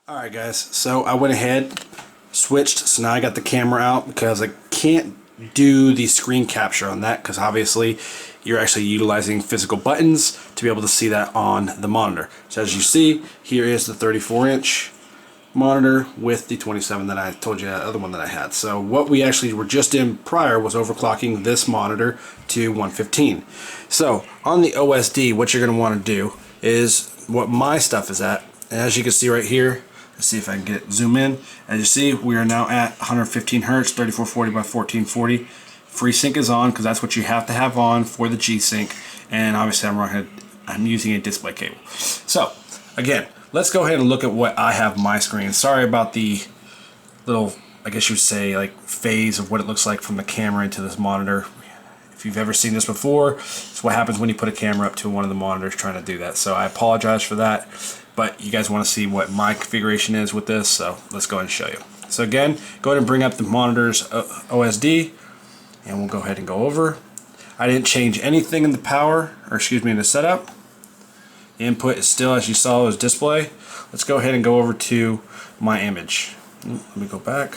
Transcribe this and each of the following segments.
Alright guys, so I went ahead, switched, so now I got the camera out because I can't do the screen capture on that because obviously you're actually utilizing physical buttons to be able to see that on the monitor. So as you see, here is the 34-inch monitor with the 27 that I told you, that other one that I had. So what we actually were just in prior was overclocking this monitor to 115. So on the OSD, what you're going to want to do is what my stuff is at, and as you can see right here, let's see if I can get zoom in. As you see, we are now at 115 hertz, 3440 by 1440. Freesync is on because that's what you have to have on for the G-Sync, and obviously I'm using a display cable. So again, let's go ahead and look at what I have on my screen. Sorry about the little, I guess you would say, like phase of what it looks like from the camera into this monitor. If you've ever seen this before, it's what happens when you put a camera up to one of the monitors trying to do that. So I apologize for that. But you guys want to see what my configuration is with this, so let's go ahead and show you. So again, go ahead and bring up the monitor's OSD, and we'll go ahead and go over. I didn't change anything in the power, or excuse me, in the setup. The input is still, as you saw, is display. Let's go ahead and go over to my image. Let me go back.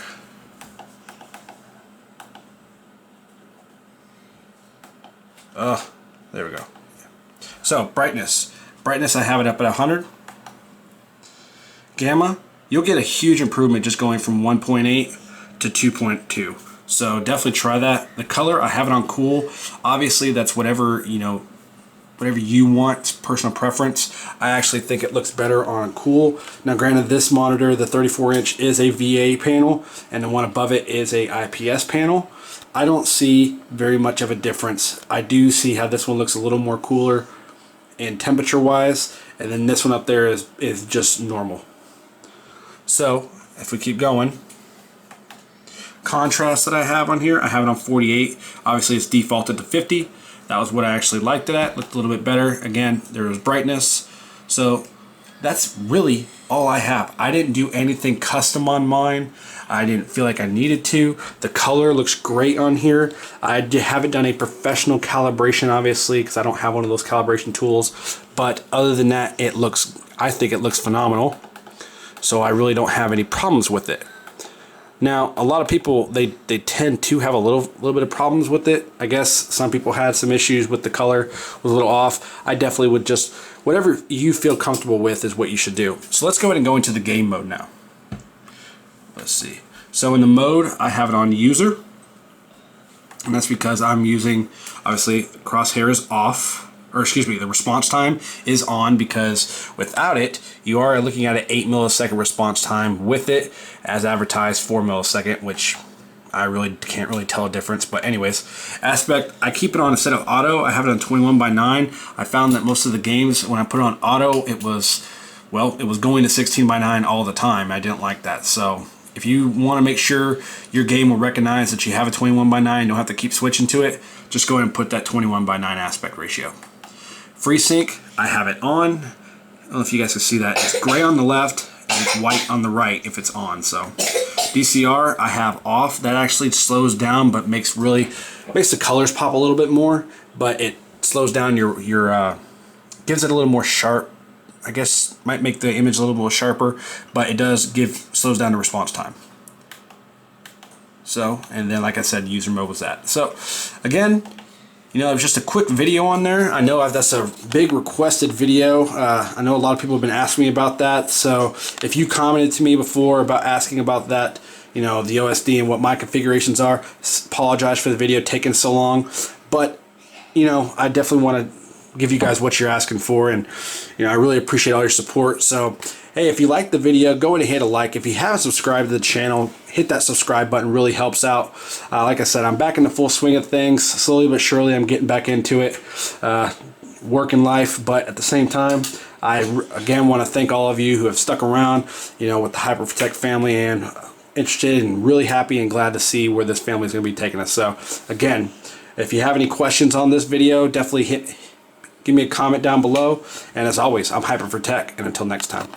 There we go. So brightness. Brightness, I have it up at 100. Gamma, you'll get a huge improvement just going from 1.8 to 2.2. So definitely try that. The color, I have it on cool. Obviously, that's whatever you want. It's personal preference. I actually think it looks better on cool. Now, granted, this monitor, the 34-inch, is a VA panel, and the one above it is a IPS panel. I don't see very much of a difference. I do see how this one looks a little more cooler and temperature-wise, and then this one up there is just normal. So if we keep going, contrast that I have on here, I have it on 48. Obviously it's defaulted to 50. That was what I actually liked it at. Looked a little bit better. Again, there was brightness. So that's really all I have. I didn't do anything custom on mine. I didn't feel like I needed to. The color looks great on here. I haven't done a professional calibration, obviously, because I don't have one of those calibration tools. But other than that, I think it looks phenomenal. So I really don't have any problems with it. Now, a lot of people, they tend to have a little bit of problems with it. I guess some people had some issues with the color, was a little off. I definitely would just, whatever you feel comfortable with is what you should do. So let's go ahead and go into the game mode now. Let's see. So in the mode, I have it on user. And that's because I'm using, obviously, crosshair is off. Or excuse me, the response time is on, because without it, you are looking at an 8 millisecond response time. With it, as advertised, 4 millisecond, which I really can't really tell a difference. But anyways, aspect, I keep it on instead of auto. I have it on 21:9. I found that most of the games, when I put it on auto, it was going to 16:9 all the time. I didn't like that. So if you want to make sure your game will recognize that you have a 21:9, you don't have to keep switching to it, just go ahead and put that 21:9 aspect ratio. Freesync, I have it on. I don't know if you guys can see that. It's gray on the left and it's white on the right if it's on. So DCR, I have off. That actually slows down, but makes the colors pop a little bit more. But it slows down gives it a little more sharp. I guess might make the image a little more sharper, but it does slows down the response time. So, and then like I said, user mode was that. So again, it was just a quick video on there. I know that's a big requested video. I know a lot of people have been asking me about that. So if you commented to me before about asking about that, the OSD and what my configurations are, apologize for the video taking so long. But, I definitely want to give you guys what you're asking for. And, I really appreciate all your support. So, hey, if you liked the video, go ahead and hit a like. If you haven't subscribed to the channel, hit that subscribe button. Really helps out. Like I said, I'm back in the full swing of things. Slowly but surely, I'm getting back into it. Working life, but at the same time, I again want to thank all of you who have stuck around, with the HyperProtect family, and interested and really happy and glad to see where this family is going to be taking us. So again, if you have any questions on this video, definitely give me a comment down below. And as always, I'm HyperProtect, and until next time.